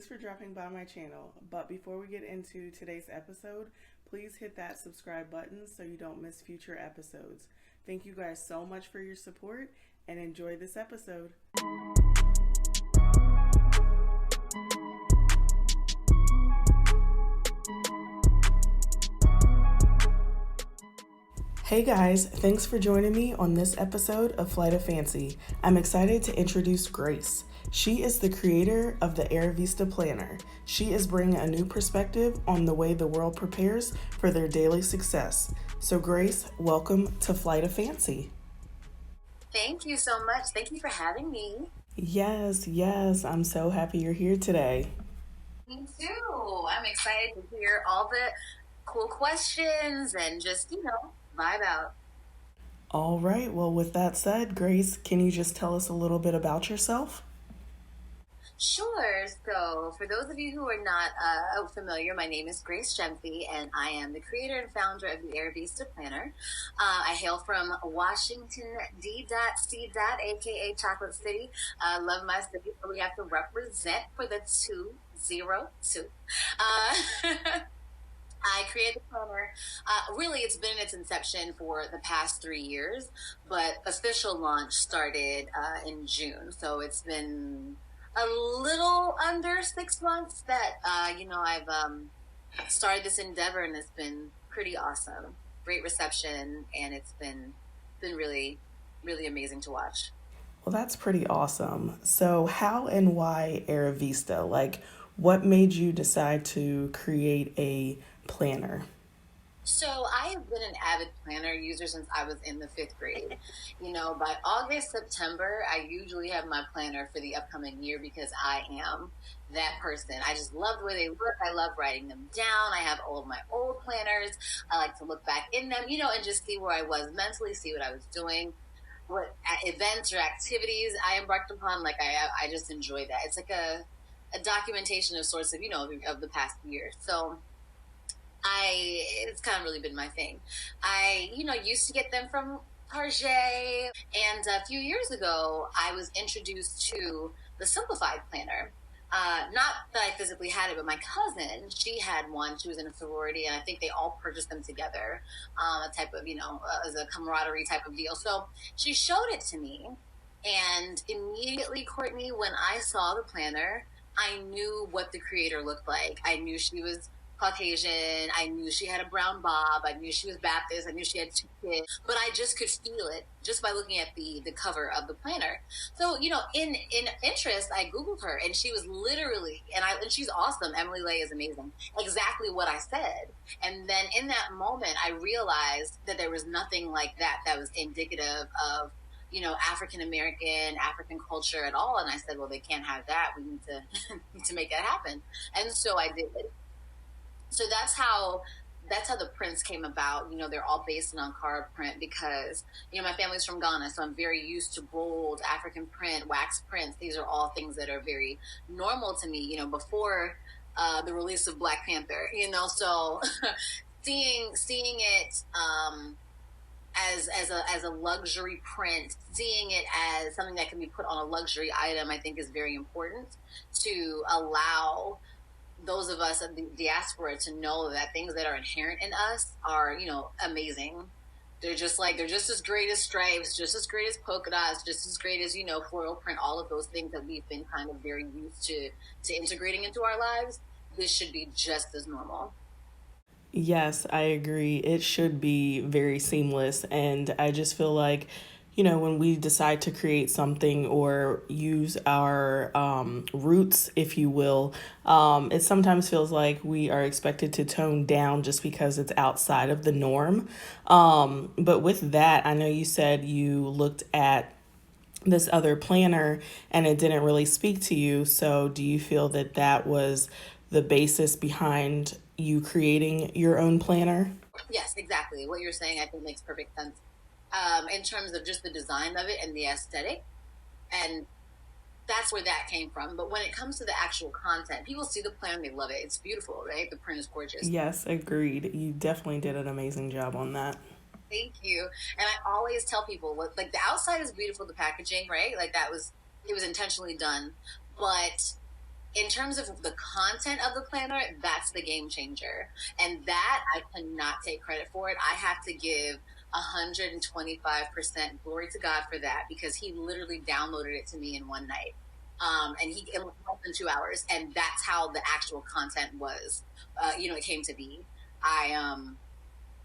Thanks for dropping by my channel, but before we get into today's episode, please hit that subscribe button so you don't miss future episodes. Thank you guys so much for your support and enjoy this episode. Hey guys, thanks for joining me on this episode of Flight of Fancy. I'm excited to introduce Grace. She is the creator of the Arrivista planner. She is bringing a new perspective on the way the world prepares for their daily success. So Grace, welcome to Flight of Fancy. Thank you so much. Thank you for having me. Yes, I'm so happy you're here today. Me too. I'm excited to hear all the cool questions and just, vibe out. All right, well, with that said, Grace, can you just tell us a little bit about yourself? Sure. So for those of you who are not familiar, my name is Grace Gemphy, and I am the creator and founder of the Arrivista Planner. I hail from Washington, D.C., aka Chocolate City. I love my city, so we have to represent for the 202. I created the planner. Really, it's been in its inception for the past 3 years, but official launch started in June. So it's been a little under 6 months that, I've started this endeavor, and it's been pretty awesome. Great reception, and it's been really, really amazing to watch. Well, that's pretty awesome. So how and why Arrivista? What made you decide to create a planner? So I have been an avid planner user since I was in the 5th grade. By August, September, I usually have my planner for the upcoming year because I am that person. I just love the way they look. I love writing them down. I have all of my old planners. I like to look back in them, and just see where I was mentally, see what I was doing, what events or activities I embarked upon. I just enjoy that. It's like a documentation of sorts of, of the past year. So it's kind of really been my thing. I, used to get them from Target, and a few years ago, I was introduced to the Simplified Planner. Not that I physically had it, but my cousin, she had one. She was in a sorority, and I think they all purchased them together, a type of, as a camaraderie type of deal. So she showed it to me, and immediately, Courtney, when I saw the planner, I knew what the creator looked like. I knew she was Caucasian. I knew she had a brown bob. I knew she was Baptist. I knew she had 2 kids, but I just could feel it just by looking at the cover of the planner. So, in interest, I Googled her, and she was literally, and she's awesome. Emily Lay is amazing. Exactly what I said. And then in that moment, I realized that there was nothing like that was indicative of, African-American, African culture at all. And I said, well, they can't have that. We need to, need to make it happen. And so I did. So that's how the prints came about. They're all based on card print because, my family's from Ghana, so I'm very used to bold African print, wax prints. These are all things that are very normal to me, before the release of Black Panther, so seeing it as a luxury print, seeing it as something that can be put on a luxury item, I think is very important to allow those of us in the diaspora to know that things that are inherent in us are, amazing. They're just as great as stripes, just as great as polka dots, just as great as, floral print, all of those things that we've been kind of very used to integrating into our lives. This should be just as normal. Yes, I agree. It should be very seamless. And I just feel like, when we decide to create something or use our roots, if you will, it sometimes feels like we are expected to tone down just because it's outside of the norm. But with that, I know you said you looked at this other planner and it didn't really speak to you. So do you feel that that was the basis behind you creating your own planner? Yes, exactly. What you're saying, I think, makes perfect sense. In terms of just the design of it and the aesthetic. And that's where that came from. But when it comes to the actual content, people see the plan, they love it. It's beautiful, right? The print is gorgeous. Yes, agreed. You definitely did an amazing job on that. Thank you. And I always tell people, the outside is beautiful, the packaging, right? It was intentionally done. But in terms of the content of the planner, that's the game changer. And that I cannot take credit for it. I have to give 125% glory to God for that, because he literally downloaded it to me in one night. And it was less than 2 hours. And that's how the actual content was, it came to be. I,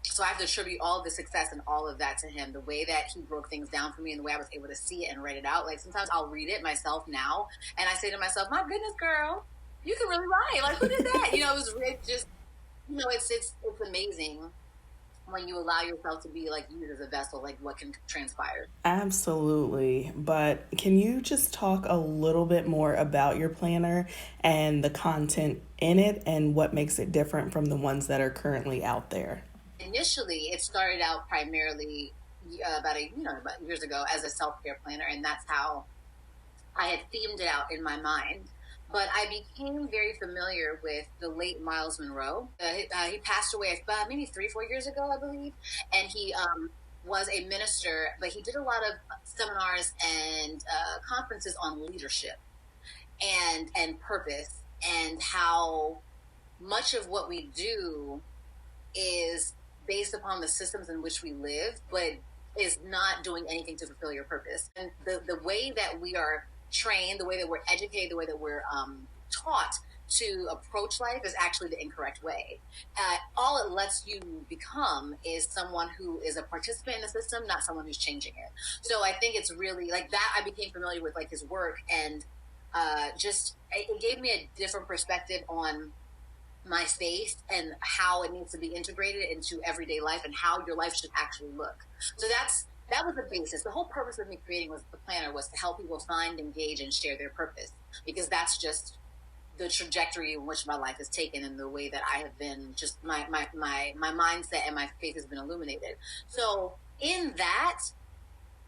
so I have to attribute all of the success and all of that to him. The way that he broke things down for me and the way I was able to see it and write it out. Like, sometimes I'll read it myself now and I say to myself, my goodness, girl, you can really write. Like, look at that. It was really just, it's amazing when you allow yourself to be like used as a vessel, like what can transpire. Absolutely. But can you just talk a little bit more about your planner and the content in it and what makes it different from the ones that are currently out there? Initially, it started out primarily about years ago as a self-care planner, and that's how I had themed it out in my mind. But I became very familiar with the late Miles Monroe. He passed away about maybe 3-4 years ago, I believe, and he was a minister, but he did a lot of seminars and conferences on leadership and purpose, and how much of what we do is based upon the systems in which we live, but is not doing anything to fulfill your purpose. And the way that we are trained, the way that we're educated, the way that we're taught to approach life is actually the incorrect way. All it lets you become is someone who is a participant in the system, not someone who's changing it. So I think it's really like that. I became familiar with like his work, and just it gave me a different perspective on my space and how it needs to be integrated into everyday life and how your life should actually look. So that was the basis. The whole purpose of me creating was the planner was to help people find, engage, and share their purpose, because that's just the trajectory in which my life has taken, and the way that I have been just my mindset and my faith has been illuminated. So in that,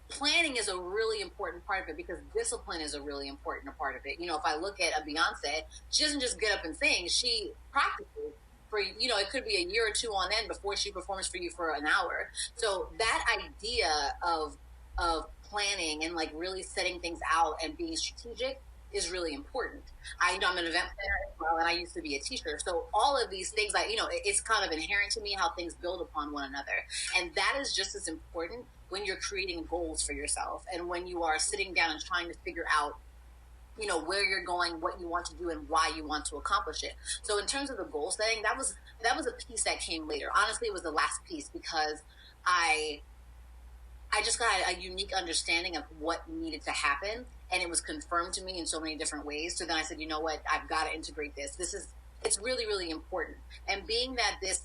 planning is a really important part of it, because discipline is a really important part of it. If I look at a Beyonce, she doesn't just get up and sing. She practices for, it could be a year or two on end before she performs for you for an hour. So that idea of planning and like really setting things out and being strategic is really important. I'm an event planner as well, and I used to be a teacher. So all of these things, it's kind of inherent to me how things build upon one another. And that is just as important when you're creating goals for yourself, and when you are sitting down and trying to figure out, where you're going, what you want to do, and why you want to accomplish it. So in terms of the goal setting, that was a piece that came later. Honestly, it was the last piece, because I just got a unique understanding of what needed to happen, and it was confirmed to me in so many different ways. So then I said, you know what, I've got to integrate this. It's really, really important. And being that this,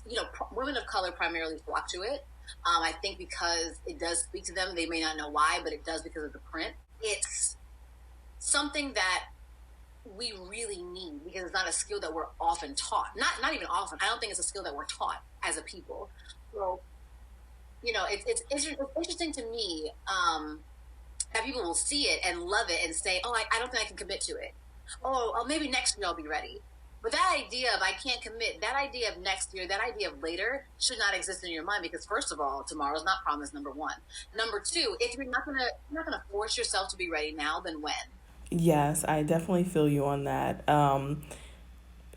women of color primarily flock to it, I think because it does speak to them. They may not know why, but it does because of the print. It's something that we really need, because it's not a skill that we're often taught. Not even often. I don't think it's a skill that we're taught as a people. So, it's interesting to me that people will see it and love it and say, oh, I don't think I can commit to it. Oh, maybe next year I'll be ready. But that idea of I can't commit, that idea of next year, that idea of later should not exist in your mind, because first of all, tomorrow's not promised, number one. Number two, if you're not gonna force yourself to be ready now, then when? Yes, I definitely feel you on that.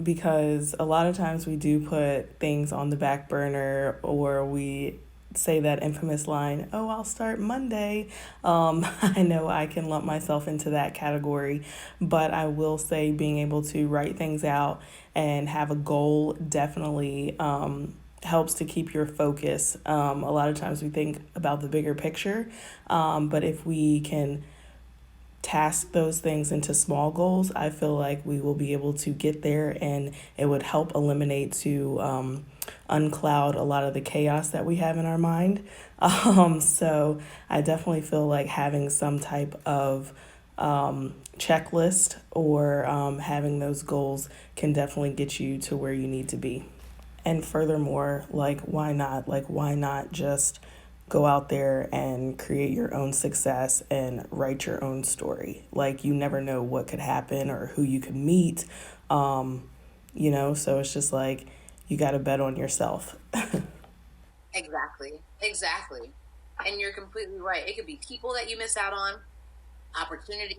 Because a lot of times we do put things on the back burner, or we say that infamous line, oh, I'll start Monday. I know I can lump myself into that category, but I will say being able to write things out and have a goal definitely helps to keep your focus. A lot of times we think about the bigger picture, but if we can task those things into small goals, I feel like we will be able to get there, and it would help eliminate to uncloud a lot of the chaos that we have in our mind. So I definitely feel like having some type of checklist, or having those goals can definitely get you to where you need to be. And furthermore, like, why not? Like, why not just go out there and create your own success and write your own story? Like, you never know what could happen or who you could meet. So it's just like, you got to bet on yourself. Exactly. And you're completely right. It could be people that you miss out on, opportunities,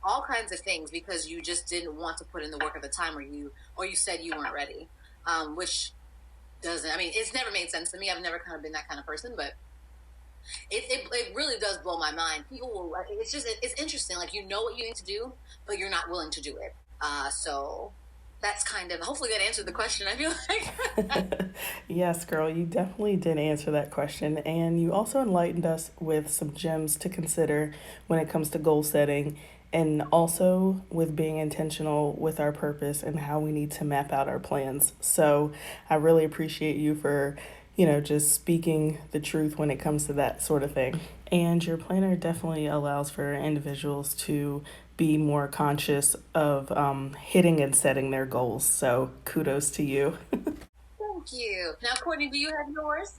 all kinds of things because you just didn't want to put in the work at the time, or you said you weren't ready, which doesn't, I mean, it's never made sense to me. I've never kind of been that kind of person, but it really does blow my mind. People will, it's interesting. Like, you know what you need to do, but you're not willing to do it. So that's kind of, hopefully that answered the question, I feel like. Yes, girl, you definitely did answer that question. And you also enlightened us with some gems to consider when it comes to goal setting and also with being intentional with our purpose and how we need to map out our plans. So I really appreciate you for, just speaking the truth when it comes to that sort of thing. And your planner definitely allows for individuals to be more conscious of hitting and setting their goals. So kudos to you. Thank you. Now, Courtney, do you have yours?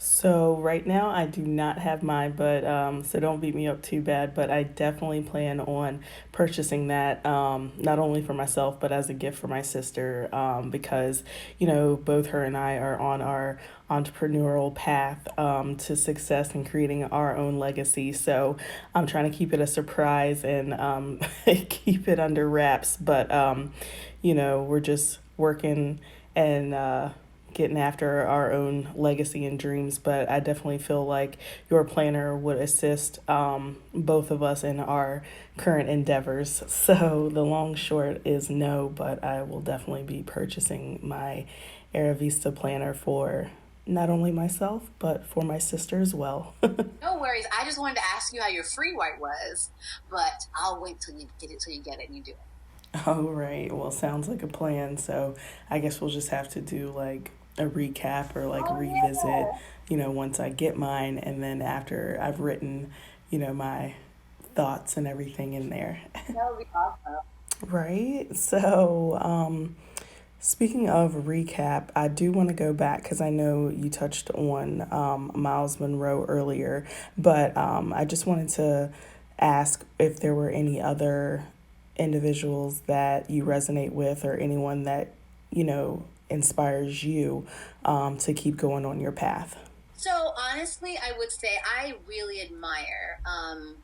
So right now I do not have mine, but so don't beat me up too bad. But I definitely plan on purchasing that, not only for myself but as a gift for my sister, because both her and I are on our entrepreneurial path to success and creating our own legacy. So I'm trying to keep it a surprise and keep it under wraps. But we're just working and getting after our own legacy and dreams. But I definitely feel like your planner would assist both of us in our current endeavors. So the long short is no, but I will definitely be purchasing my Arrivista planner for not only myself, but for my sister as well. No worries. I just wanted to ask you how your free white was, but I'll wait till you get it and you do it. All right. Well, sounds like a plan. So I guess we'll just have to do like a recap or like revisit, once I get mine and then after I've written, my thoughts and everything in there. That would be awesome. Right. So, speaking of recap, I do want to go back because I know you touched on Miles Monroe earlier, but I just wanted to ask if there were any other individuals that you resonate with or anyone that, inspires you to keep going on your path. So honestly, I would say I really admire, and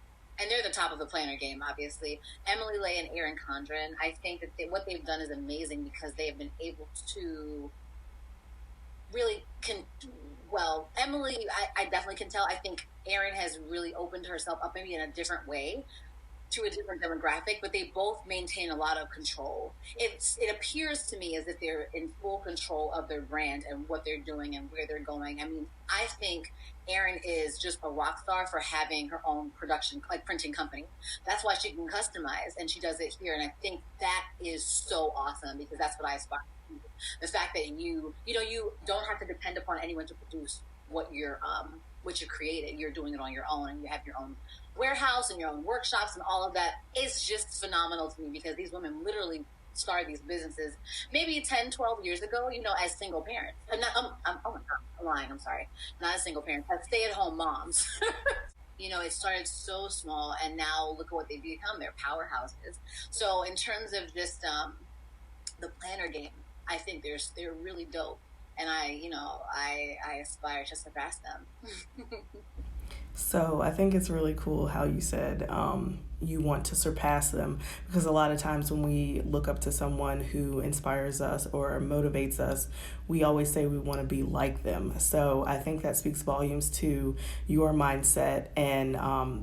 they're the top of the planner game, obviously, Emily Lay and Erin Condren. I think that what they've done is amazing because they have been able to really well, Emily, I definitely can tell. I think Erin has really opened herself up maybe in a different way to a different demographic, but they both maintain a lot of control. It appears to me as if they're in full control of their brand and what they're doing and where they're going. I mean, I think Erin is just a rock star for having her own production, like printing company. That's why she can customize, and she does it here. And I think that is so awesome because that's what I aspire to. The fact that you don't have to depend upon anyone to produce what what you created. You're doing it on your own, and you have your own warehouse and your own workshops and all of that. It's just phenomenal to me because these women literally started these businesses maybe 10, 12 years ago, as single parents. Oh my God, I'm lying. I'm sorry. Not as single parents, as stay-at-home moms. It started so small, and now look at what they've become. They're powerhouses. So in terms of just the planner game, I think they're really dope. And I aspire to surpass them. So I think it's really cool how you said you want to surpass them because a lot of times when we look up to someone who inspires us or motivates us, we always say we want to be like them. So I think that speaks volumes to your mindset and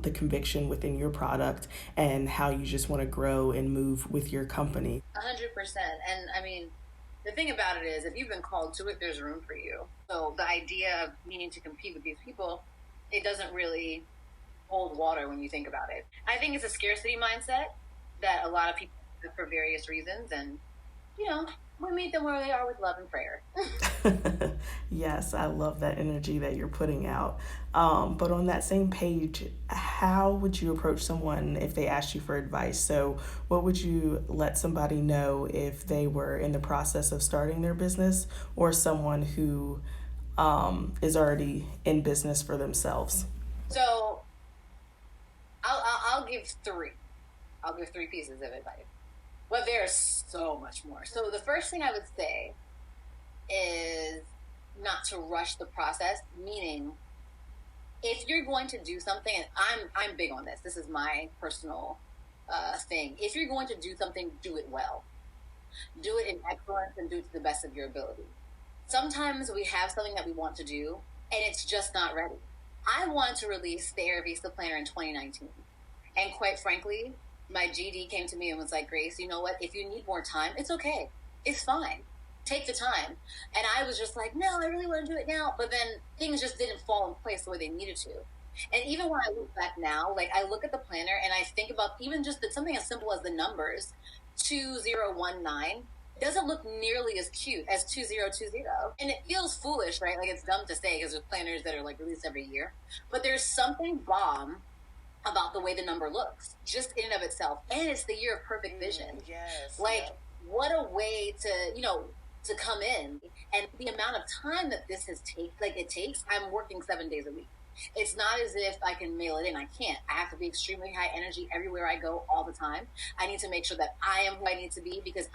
the conviction within your product and how you just want to grow and move with your company. 100%. And I mean, the thing about it is, if you've been called to it, there's room for you. So the idea of needing to compete with these people, it doesn't really hold water when you think about it. I think it's a scarcity mindset that a lot of people have for various reasons. And, we meet them where they are with love and prayer. Yes, I love that energy that you're putting out. But on that same page, how would you approach someone if they asked you for advice? So, what would you let somebody know if they were in the process of starting their business or someone who is already in business for themselves? So, I'll give three. I'll give three pieces of advice. But there's so much more. So the first thing I would say is not to rush the process, meaning if you're going to do something, and I'm big on this. This is my personal thing. If you're going to do something, do it well. Do it in excellence and do it to the best of your ability. Sometimes we have something that we want to do and it's just not ready. I wanted to release the Arrivista planner in 2019. And quite frankly, my GD came to me and was like, Grace, you know what? If you need more time, it's okay. It's fine. Take the time. And I was just like, no, I really want to do it now. But then things just didn't fall in place the way they needed to. And even when I look back now, like I look at the planner and I think about even just something as simple as the numbers, 2019 doesn't look nearly as cute as 2020. And it feels foolish, right? Like it's dumb to say because there's planners that are like released every year. But there's something bomb about the way the number looks, just in and of itself. And it's the year of perfect vision. Yes. Like, what a way to, to come in. And the amount of time that this takes, I'm working 7 days a week. It's not as if I can mail it in. I can't. I have to be extremely high energy everywhere I go all the time. I need to make sure that I am who I need to be because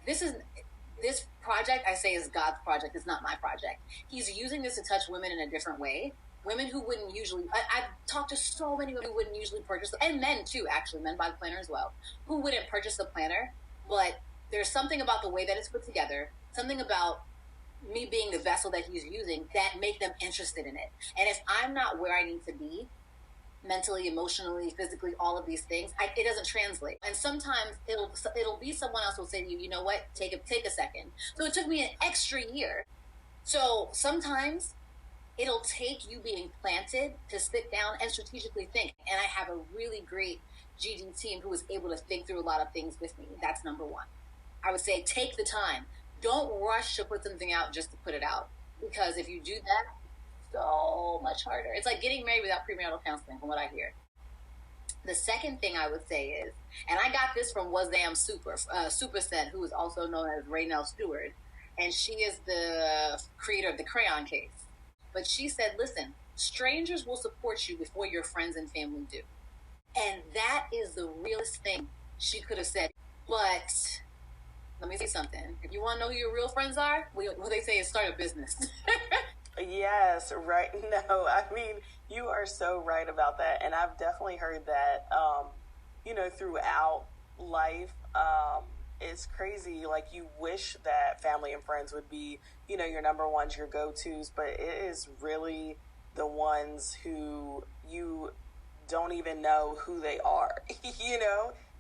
this project I say is God's project. It's not my project. He's using this to touch women in a different way. Women who wouldn't usually, I've talked to so many women who wouldn't usually purchase, and men too, actually, men buy the planner as well, who wouldn't purchase the planner, but there's something about the way that it's put together, something about me being the vessel that he's using that make them interested in it. And if I'm not where I need to be, mentally, emotionally, physically, all of these things, it doesn't translate. And sometimes it'll be someone else will say to you, you know what, take a second. So it took me an extra year. So sometimes it'll take you being planted to sit down and strategically think. And I have a really great GD team who is able to think through a lot of things with me. That's number one. I would say take the time. Don't rush to put something out just to put it out. Because if you do that, so much harder. It's like getting married without premarital counseling, from what I hear. The second thing I would say is, and I got this from Wazam Superset, who is also known as Raynell Stewart, and she is the creator of the crayon case. But she said, listen, strangers will support you before your friends and family do. And that is the realest thing she could have said. But let me say something. If you want to know who your real friends are, what they say is start a business. Yes, right. No, I mean, you are so right about that. And I've definitely heard that, throughout life. It's crazy. Like, you wish that family and friends would be, your number ones, your go-tos, but it is really the ones who you don't even know who they are,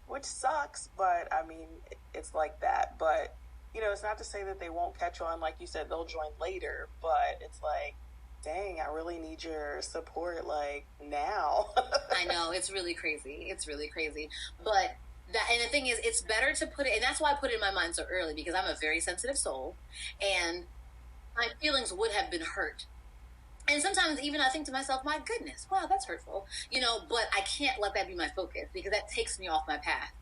which sucks, but I mean, it's like that. But, it's not to say that they won't catch on. Like you said, they'll join later, but it's like, dang, I really need your support, like, now. I know, it's really crazy. But and the thing is, it's better to put it, and that's why I put it in my mind so early, because I'm a very sensitive soul, and my feelings would have been hurt. And sometimes even I think to myself, my goodness, wow, that's hurtful, but I can't let that be my focus because that takes me off my path.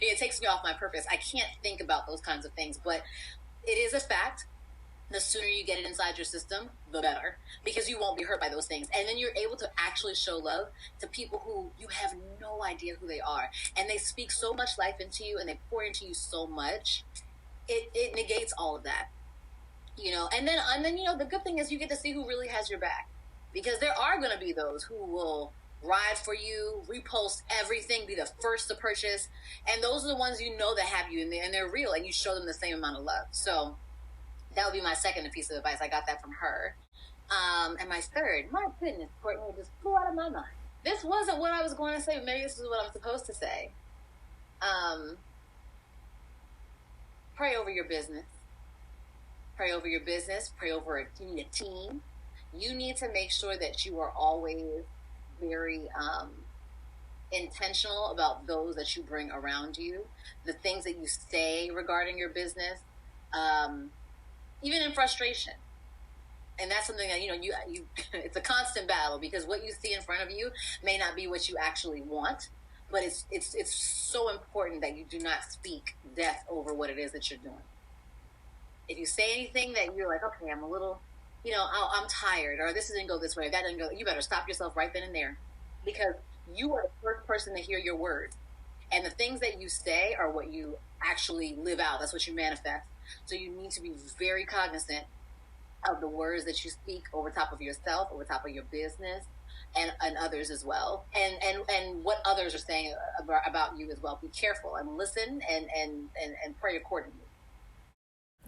It takes me off my purpose. I can't think about those kinds of things, but it is a fact. The sooner you get it inside your system, the better, because you won't be hurt by those things. And then you're able to actually show love to people who you have no idea who they are. And they speak so much life into you and they pour into you so much. It negates all of that. And then the good thing is you get to see who really has your back, because there are going to be those who will ride for you, repost everything, be the first to purchase, and those are the ones that have you, and they're real, and you show them the same amount of love. So that would be my second piece of advice. I got that from her. And my third, my goodness, Courtney, just flew out of my mind. This wasn't what I was going to say, but maybe this is what I'm supposed to say. Pray over your business. Pray over your business. Pray over a team. You need to make sure that you are always very intentional about those that you bring around you, the things that you say regarding your business, even in frustration. And that's something that, you it's a constant battle, because what you see in front of you may not be what you actually want, but it's so important that you do not speak death over what it is that you're doing. If you say anything that you're like, okay, I'm a little, I'm tired, or this didn't go this way, or that didn't go, you better stop yourself right then and there, because you are the first person to hear your words. And the things that you say are what you actually live out. That's what you manifest. So you need to be very cognizant of the words that you speak over top of yourself, over top of your business, and others as well, and what others are saying about you as well. Be careful and listen and pray accordingly.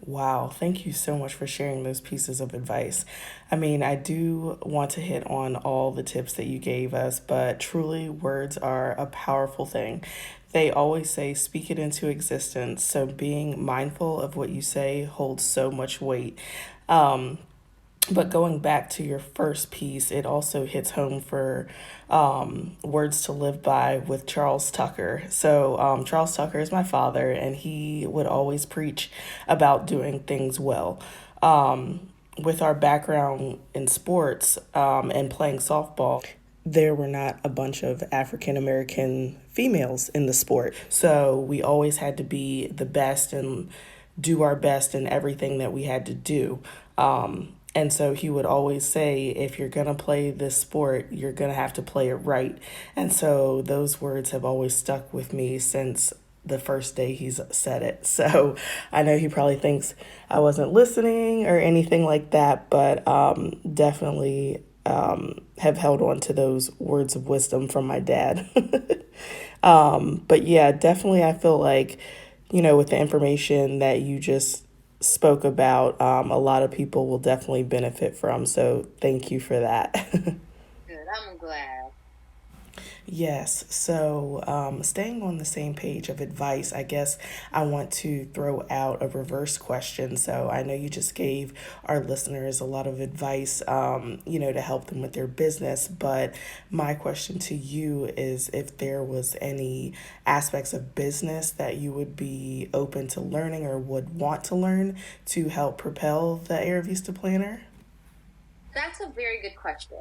Wow, thank you so much for sharing those pieces of advice. I mean, I do want to hit on all the tips that you gave us, but truly, words are a powerful thing. They always say, speak it into existence. So, being mindful of what you say holds so much weight. Um, but going back to your first piece, it also hits home for words to live by with Charles Tucker. So, Charles Tucker is my father, and he would always preach about doing things well. With our background in sports and playing softball, there were not a bunch of African American females in the sport. So, we always had to be the best and do our best in everything that we had to do. And so he would always say, if you're going to play this sport, you're going to have to play it right. And so those words have always stuck with me since the first day he's said it. So I know he probably thinks I wasn't listening or anything like that, but definitely have held on to those words of wisdom from my dad. But yeah, definitely, I feel like, with the information that you just spoke about, a lot of people will definitely benefit from. So thank you for that. Good. I'm glad. Yes. So, staying on the same page of advice, I guess I want to throw out a reverse question. So, I know you just gave our listeners a lot of advice, to help them with their business. But my question to you is if there was any aspects of business that you would be open to learning or would want to learn to help propel the Arrivista Planner? That's a very good question.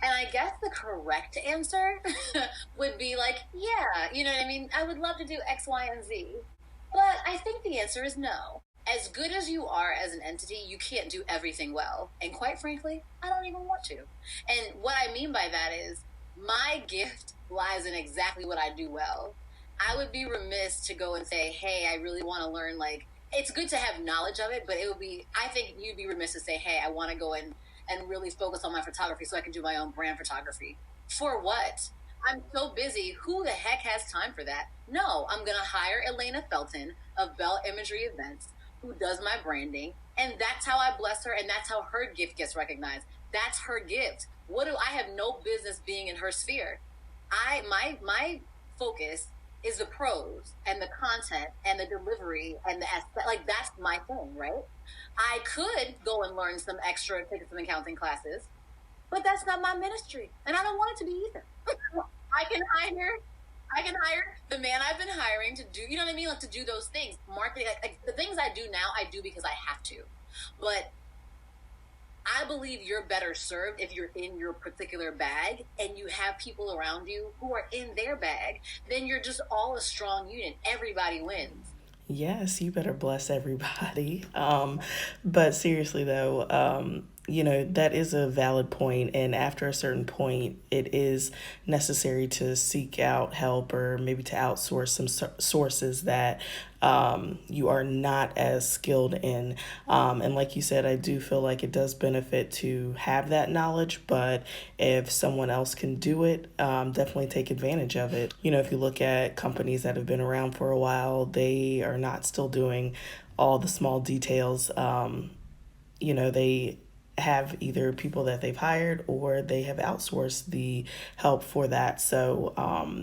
And I guess the correct answer would be like, yeah, you know what I mean? I would love to do X, Y, and Z. But I think the answer is no. As good as you are as an entity, you can't do everything well. And quite frankly, I don't even want to. And what I mean by that is my gift lies in exactly what I do well. I would be remiss to go and say, hey, I really want to learn, like, it's good to have knowledge of it, but it would be, I think you'd be remiss to say, hey, I want to go and really focus on my photography so I can do my own brand photography. For what? I'm so busy. Who the heck has time for that? No, I'm going to hire Elena Felton of Bell Imagery Events, who does my branding. And that's how I bless her. And that's how her gift gets recognized. That's her gift. I have no business being in her sphere. My focus is the pros and the content and the delivery and the aspect. Like, that's my thing, right? I could go and learn some extra, take some accounting classes, but that's not my ministry, and I don't want it to be either. I can hire, I can hire the man I've been hiring to do, you know what I mean, like to do those things, marketing. Like the things I do now, I do because I have to. But I believe you're better served if you're in your particular bag and you have people around you who are in their bag. Then you're just all a strong unit. Everybody wins. Yes, you better bless everybody. But seriously, though, that is a valid point. And after a certain point, it is necessary to seek out help or maybe to outsource some sources that you are not as skilled in. And like you said, I do feel like it does benefit to have that knowledge, but if someone else can do it, definitely take advantage of it. If you look at companies that have been around for a while, they are not still doing all the small details. They have either people that they've hired or they have outsourced the help for that. So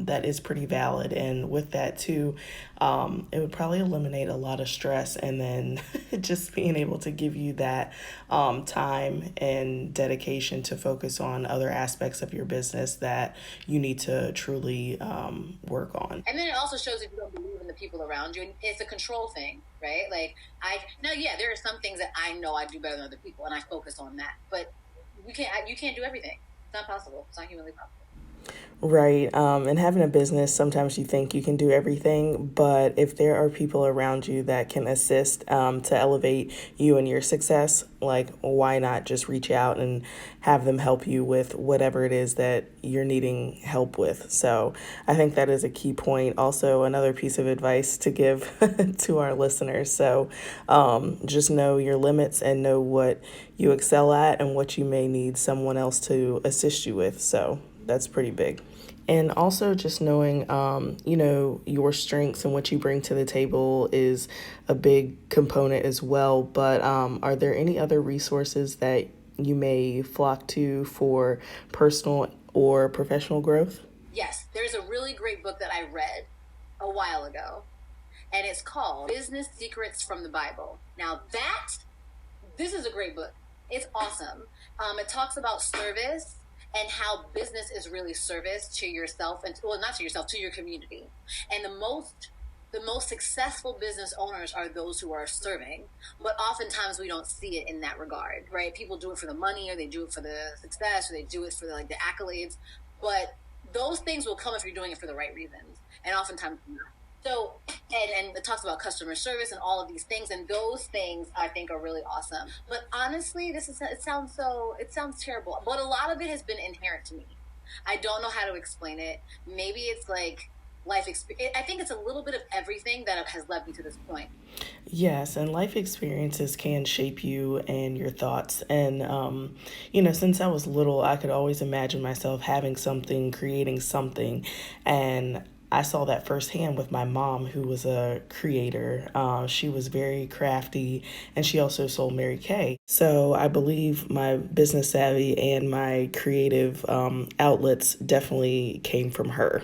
that is pretty valid. And with that too, it would probably eliminate a lot of stress and then just being able to give you that time and dedication to focus on other aspects of your business that you need to truly work on. And then it also shows if you don't believe in the people around you. And it's a control thing, right? Like there are some things that I know I do better than other people, and I focus on that. But you can't do everything. It's not possible. It's not humanly possible. Right. And having a business, sometimes you think you can do everything, but if there are people around you that can assist to elevate you and your success, like why not just reach out and have them help you with whatever it is that you're needing help with? So I think that is a key point. Also, another piece of advice to give to our listeners. So just know your limits and know what you excel at and what you may need someone else to assist you with. So that's pretty big. And also just knowing, your strengths and what you bring to the table is a big component as well. But are there any other resources that you may flock to for personal or professional growth? Yes, there's a really great book that I read a while ago, and it's called Business Secrets from the Bible. Now, this is a great book. It's awesome. It talks about service and how business is really service to yourself and, well, not to yourself, to your community. And the most successful business owners are those who are serving, but oftentimes we don't see it in that regard, right? People do it for the money, or they do it for the success, or they do it for the accolades, but those things will come if you're doing it for the right reasons, and oftentimes not. So, and it talks about customer service and all of these things, and those things I think are really awesome. But honestly, it sounds terrible, but a lot of it has been inherent to me. I don't know how to explain it. Maybe it's like life experience. I think it's a little bit of everything that has led me to this point. Yes, and life experiences can shape you and your thoughts. And, since I was little, I could always imagine myself having something, creating something. And I saw that firsthand with my mom, who was a creator. She was very crafty, and she also sold Mary Kay. So I believe my business savvy and my creative outlets definitely came from her.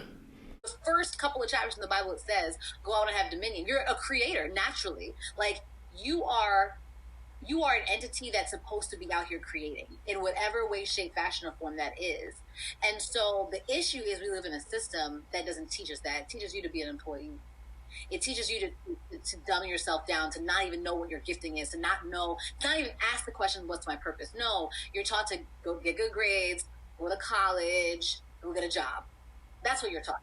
The first couple of chapters in the Bible, it says, "Go out and have dominion." You're a creator naturally. Like you are, you are an entity that's supposed to be out here creating in whatever way, shape, fashion, or form that is. And so the issue is we live in a system that doesn't teach us that. It teaches you to be an employee. It teaches you to dumb yourself down, to not even know what your gifting is, to not even ask the question, "What's my purpose?" No, you're taught to go get good grades, go to college, go get a job. That's what you're taught.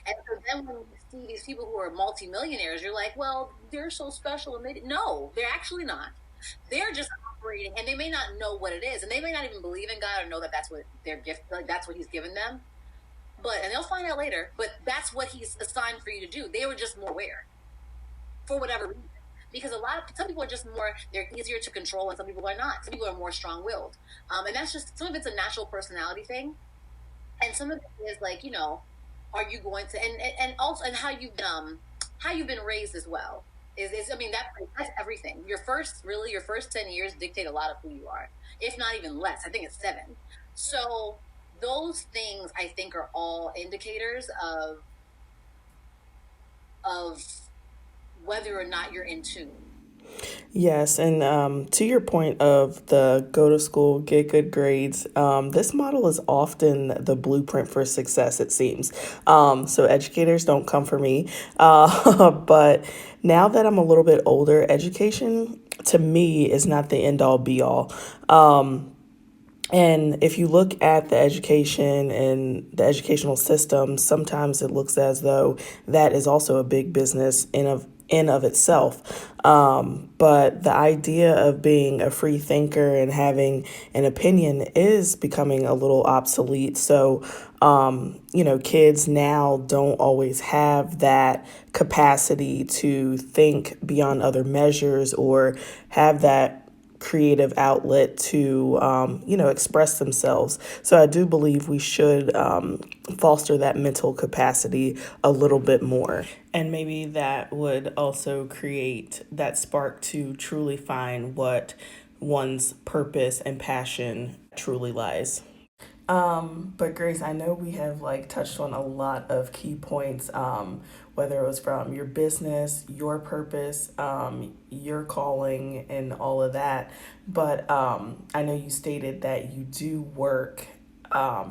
And so then when you see these people who are multimillionaires, you're like, well, they're so special. And no, they're actually not. They're just operating, and they may not know what it is, and they may not even believe in God or know that that's what their gift, like that's what He's given them. And they'll find out later. But that's what He's assigned for you to do. They were just more aware for whatever reason. Because some people are just more, they're easier to control, and some people are not. Some people are more strong-willed, and that's just, some of it's a natural personality thing, and some of it is like, are you going to, and also, and how you've been raised as well is I mean, that's everything. Your first 10 years dictate a lot of who you are, if not even less. I think it's 7. So those things I think are all indicators of whether or not you're in tune. Yes, and to your point of the go to school, get good grades, this model is often the blueprint for success, it seems. So educators don't come for me. But now that I'm a little bit older, education to me is not the end all be all. And if you look at the education and the educational system, sometimes it looks as though that is also a big business in of itself. But the idea of being a free thinker and having an opinion is becoming a little obsolete. So, kids now don't always have that capacity to think beyond other measures or have that creative outlet to express themselves. So I do believe we should foster that mental capacity a little bit more, and maybe that would also create that spark to truly find what one's purpose and passion truly lies. But Grace, I know we have like touched on a lot of key points, whether it was from your business, your purpose, your calling, and all of that. But I know you stated that you do work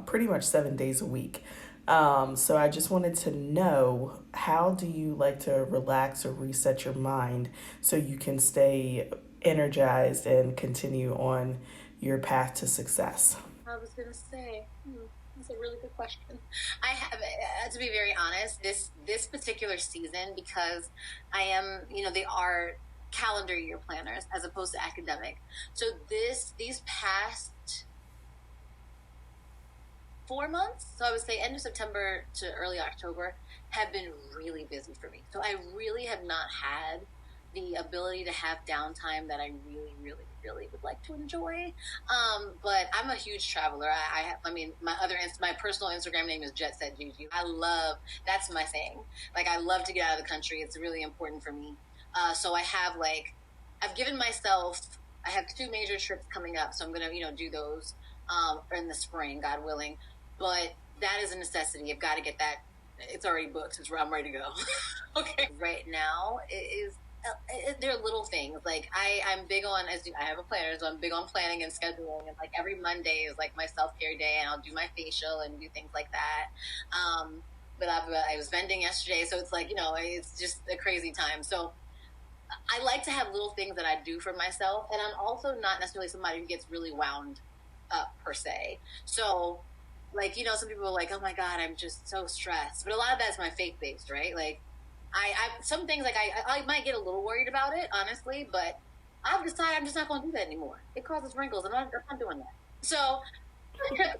pretty much 7 days a week. So I just wanted to know, how do you like to relax or reset your mind so you can stay energized and continue on your path to success? I was gonna say, That's a really good question. I have, to be very honest, this particular season, because I am, they are calendar year planners as opposed to academic. So these past 4 months, so I would say end of September to early October, have been really busy for me. So I really have not had the ability to have downtime that I really, really, really would like to enjoy. But I'm a huge traveler. My personal Instagram name is Jet Set Gigi. That's my thing. Like, I love to get out of the country. It's really important for me. So I've given myself, I have 2 major trips coming up. So I'm going to, do those in the spring, God willing. But that is a necessity. I've got to get that. It's already booked. I'm ready to go. Okay. Right now, there are little things. Like, I'm big on, I have a planner, so I'm big on planning and scheduling. And like every Monday is like my self-care day, and I'll do my facial and do things like that. But I was vending yesterday, so it's like, it's just a crazy time. So I like to have little things that I do for myself. And I'm also not necessarily somebody who gets really wound up per se. So, like, some people are like, oh my God, I'm just so stressed. But a lot of that's my faith-based, right? Like, I some things, like, I might get a little worried about it, honestly, but I've decided I'm just not going to do that anymore. It causes wrinkles. I'm not doing that. So, like I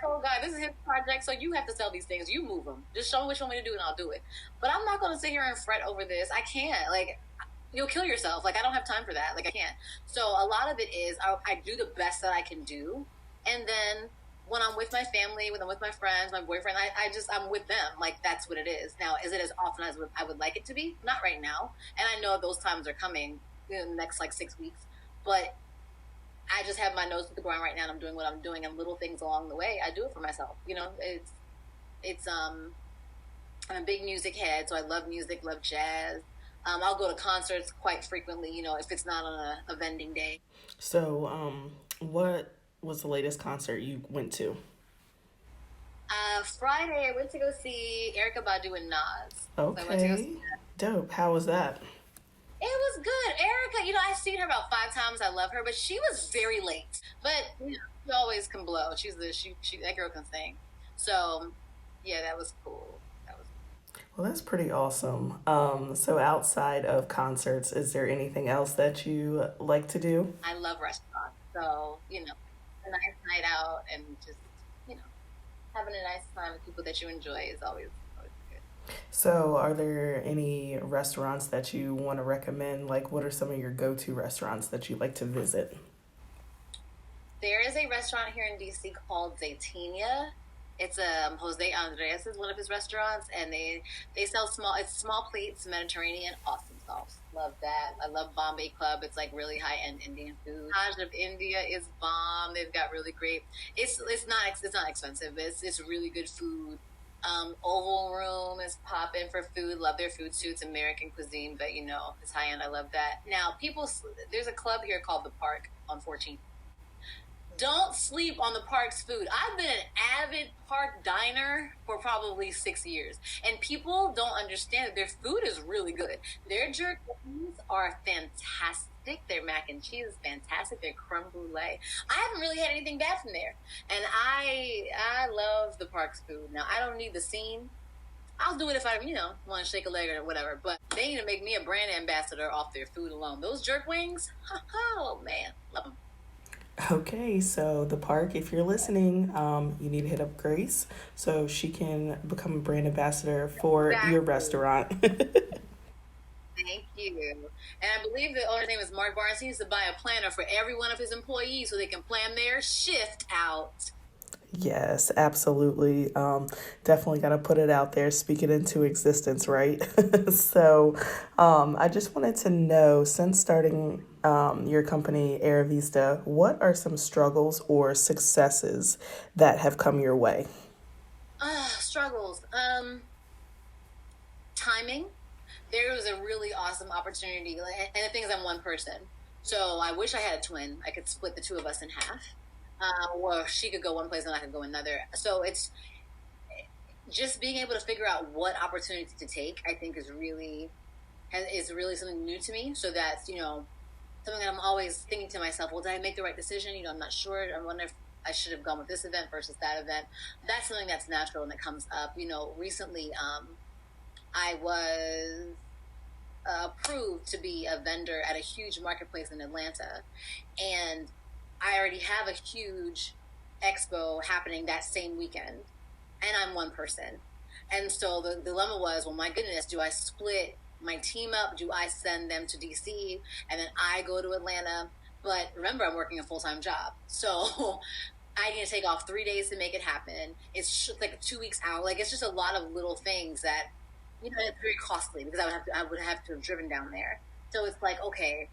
told God, this is his project, so you have to sell these things. You move them. Just show me what you want me to do, and I'll do it. But I'm not going to sit here and fret over this. I can't. Like, you'll kill yourself. Like, I don't have time for that. Like, I can't. So a lot of it is I do the best that I can do. And then when I'm with my family, when I'm with my friends, my boyfriend, I'm with them. Like, that's what it is. Now, is it as often as I would like it to be? Not right now. And I know those times are coming in the next, 6 weeks. But I just have my nose to the ground right now, and I'm doing what I'm doing, and little things along the way, I do it for myself. I'm a big music head, so I love music, love jazz. I'll go to concerts quite frequently, if it's not on a vending day. So, what was the latest concert you went to? Friday, I went to go see Erykah Badu and Nas. So I went to go Okay. see that. Dope. How was that? It was good. Erykah, I've seen her about 5 times. I love her, but she was very late. But she always can blow. That girl can sing. So, yeah, that was cool. Well, that's pretty awesome. So outside of concerts, is there anything else that you like to do? I love restaurants. So, a nice night out and just, having a nice time with people that you enjoy is always good. So, are there any restaurants that you want to recommend? Like, what are some of your go-to restaurants that you like to visit? There is a restaurant here in DC called Zaytinya. It's Jose Andres is one of his restaurants, and they sell small plates, Mediterranean, awesome sauce. Love that. I love Bombay Club. It's like really high end Indian food. Taj of India is bomb. They've got really great. It's not expensive. It's really good food. Oval Room is popping for food. Love their food too. It's American cuisine, but it's high end. I love that. Now, there's a club here called The Park on 14th. Don't sleep on the Park's food. I've been an avid Park diner for probably 6 years, and people don't understand that their food is really good. Their jerk wings are fantastic. Their mac and cheese is fantastic. Their creme brulee. I haven't really had anything bad from there, and I love the Park's food. Now, I don't need the scene. I'll do it if I, want to shake a leg or whatever, but they need to make me a brand ambassador off their food alone. Those jerk wings, oh man, love them. Okay, so the Park, if you're listening, you need to hit up Grace so she can become a brand ambassador for your Exactly. restaurant. Thank you. And I believe the owner's name is Mark Barnes. He needs to buy a planner for every one of his employees so they can plan their shift out. Yes, absolutely. Definitely got to put it out there, speak it into existence, right? So, I just wanted to know, since starting your company, Arrivista, what are some struggles or successes that have come your way? Struggles. Timing. There was a really awesome opportunity. And the thing is, I'm one person. So I wish I had a twin. I could split the 2 of us in half. Or she could go one place and I could go another. So it's just being able to figure out what opportunity to take, I think is really something new to me. So that's, something that I'm always thinking to myself, well, did I make the right decision? I'm not sure. I wonder if I should have gone with this event versus that event. That's something that's natural and that comes up. Recently, I was approved to be a vendor at a huge marketplace in Atlanta, and I already have a huge expo happening that same weekend, and I'm one person. And so the dilemma was, well, my goodness, do I split my team up? Do I send them to DC and then I go to Atlanta? But remember, I'm working a full-time job. So I need to take off 3 days to make it happen. It's like 2 weeks out. Like, it's just a lot of little things that, it's very costly because I would have to have driven down there. So it's like, okay,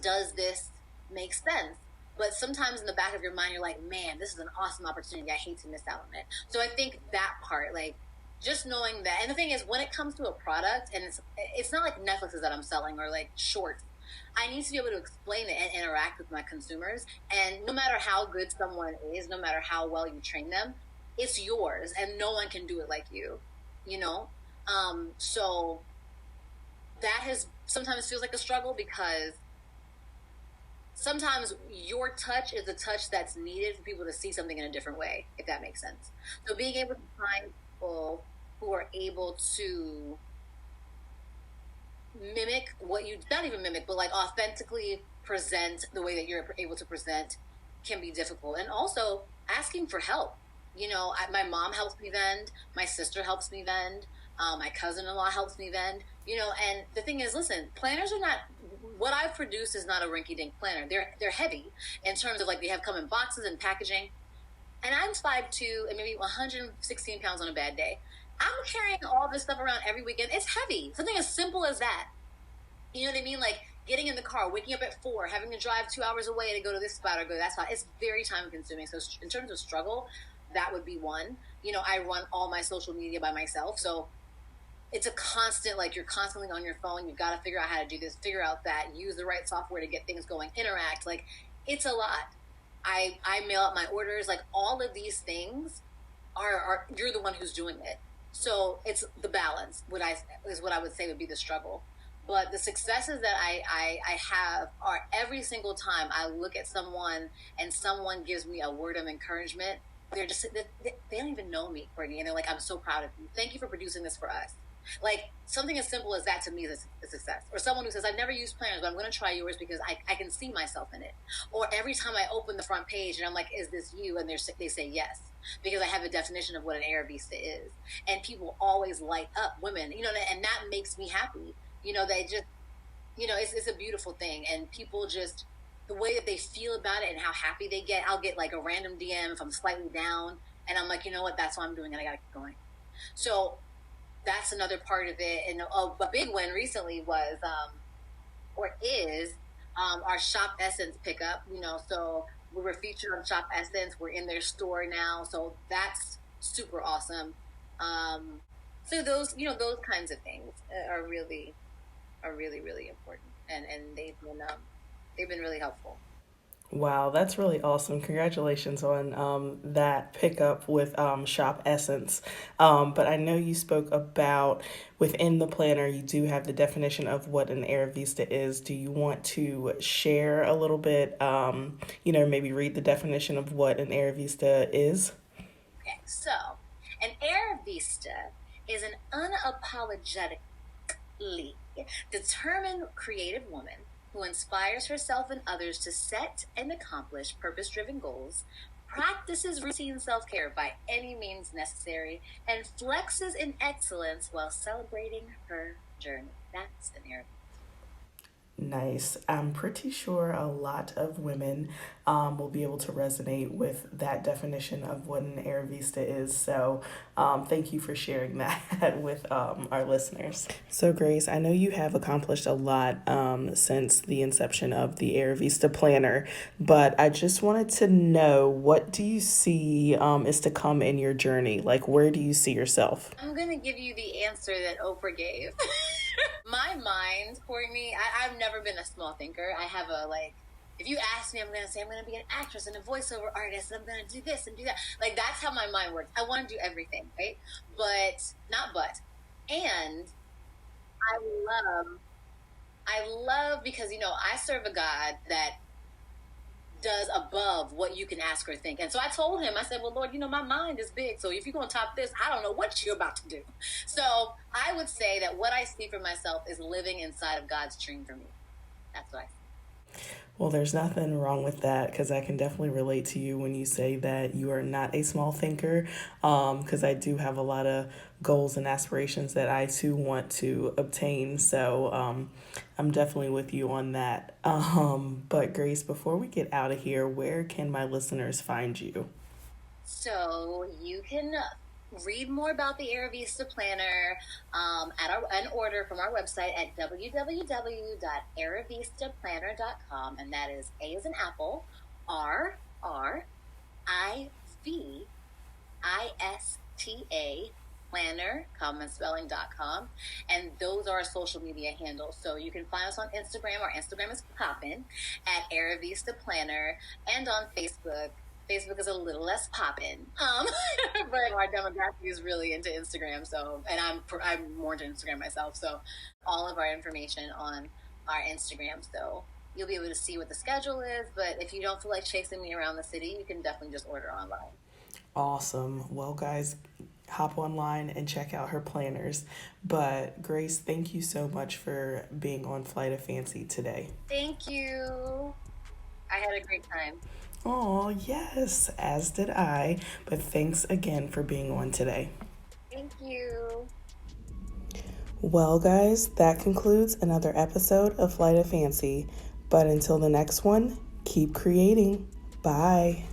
does this make sense? But sometimes in the back of your mind, you're like, man, this is an awesome opportunity. I hate to miss out on it. So I think that part, like, just knowing that. And the thing is, when it comes to a product, and it's not like Netflix that I'm selling or like shorts, I need to be able to explain it and interact with my consumers. And no matter how good someone is, no matter how well you train them, it's yours, and no one can do it like you, you know? So that has sometimes feels like a struggle because sometimes your touch is the touch that's needed for people to see something in a different way, if that makes sense. So being able to find people who are able to mimic what you, not even mimic, but like authentically present the way that you're able to present can be difficult. And also asking for help. My mom helps me vend, my sister helps me vend, my cousin-in-law helps me vend, and the thing is, listen, planners are not, what I've produced is not a rinky-dink planner. They're heavy in terms of, like, they have come in boxes and packaging, and I'm 5'2" and maybe 116 pounds on a bad day. I'm carrying all this stuff around every weekend. It's heavy. Something as simple as that. You know what I mean? Like, getting in the car, waking up at 4, having to drive 2 hours away to go to this spot or go to that spot. It's very time consuming. So in terms of struggle, that would be one. I run all my social media by myself. So it's a constant, like, you're constantly on your phone. You've got to figure out how to do this, figure out that, use the right software to get things going, interact. Like, it's a lot. I mail out my orders. Like, all of these things are you're the one who's doing it. So it's the balance, is what I would say would be the struggle. But the successes that I have are every single time I look at someone and someone gives me a word of encouragement. They don't even know me, Courtney, and they're like, I'm so proud of you. Thank you for producing this for us. Like, something as simple as that to me is a success. Or someone who says, I've never used planners, but I'm going to try yours because I can see myself in it. Or every time I open the front page and I'm like, is this you? And they say yes, because I have a definition of what an Arrivista is. And people always light up, women, and that makes me happy. They just, it's a beautiful thing. And people just, the way that they feel about it and how happy they get, I'll get like a random DM if I'm slightly down. And I'm like, you know what, that's what I'm doing and I got to keep going. So that's another part of it. And a big win recently was, our Shop Essence pickup, so we were featured on Shop Essence. We're in their store now. So that's super awesome. So those kinds of things are really, really important. And they've been really helpful. Wow, that's really awesome. Congratulations on that pickup with Shop Essence. But I know you spoke about within the planner, you do have the definition of what an Arrivista is. Do you want to share a little bit, maybe read the definition of what an Arrivista is? Okay, so an Arrivista is an unapologetically determined creative woman who inspires herself and others to set and accomplish purpose-driven goals, practices routine self-care by any means necessary, and flexes in excellence while celebrating her journey. That's an Arrivista. Nice. I'm pretty sure a lot of women will be able to resonate with that definition of what an Arrivista is. So thank you for sharing that with our listeners. So Grace, I know you have accomplished a lot since the inception of the Arrivista Planner, but I just wanted to know, what do you see is to come in your journey? Like, where do you see yourself? I'm going to give you the answer that Oprah gave. My mind, Courtney, I've never been a small thinker. I have if you ask me, I'm going to say I'm going to be an actress and a voiceover artist, and I'm going to do this and do that. Like, that's how my mind works. I want to do everything, right? And I love because, I serve a God that does above what you can ask or think. And so I told him, I said, well, Lord, my mind is big. So if you're going to top this, I don't know what you're about to do. So I would say that what I see for myself is living inside of God's dream for me. That's what I see. Well, there's nothing wrong with that, because I can definitely relate to you when you say that you are not a small thinker, because I do have a lot of goals and aspirations that I too want to obtain. So I'm definitely with you on that. But Grace, before we get out of here, where can my listeners find you? So you can read more about the Arrivista Planner an order from our website at www.arrivistaplanner.com, and that is A as in apple, RRIVISTA planner, commonspelling.com, and those are our social media handles. So you can find us on Instagram. Our Instagram is poppin' at Arrivista Planner, and on Facebook. Facebook is a little less poppin', but our demographic is really into Instagram. So, and I'm more into Instagram myself. So, all of our information on our Instagram. So you'll be able to see what the schedule is. But if you don't feel like chasing me around the city, you can definitely just order online. Awesome. Well, guys, hop online and check out her planners. But Grace, thank you so much for being on Flight of Fancy today. Thank you. I had a great time. Oh, yes, as did I. But thanks again for being on today. Thank you. Well, guys, that concludes another episode of Flight of Fancy. But until the next one, keep creating. Bye.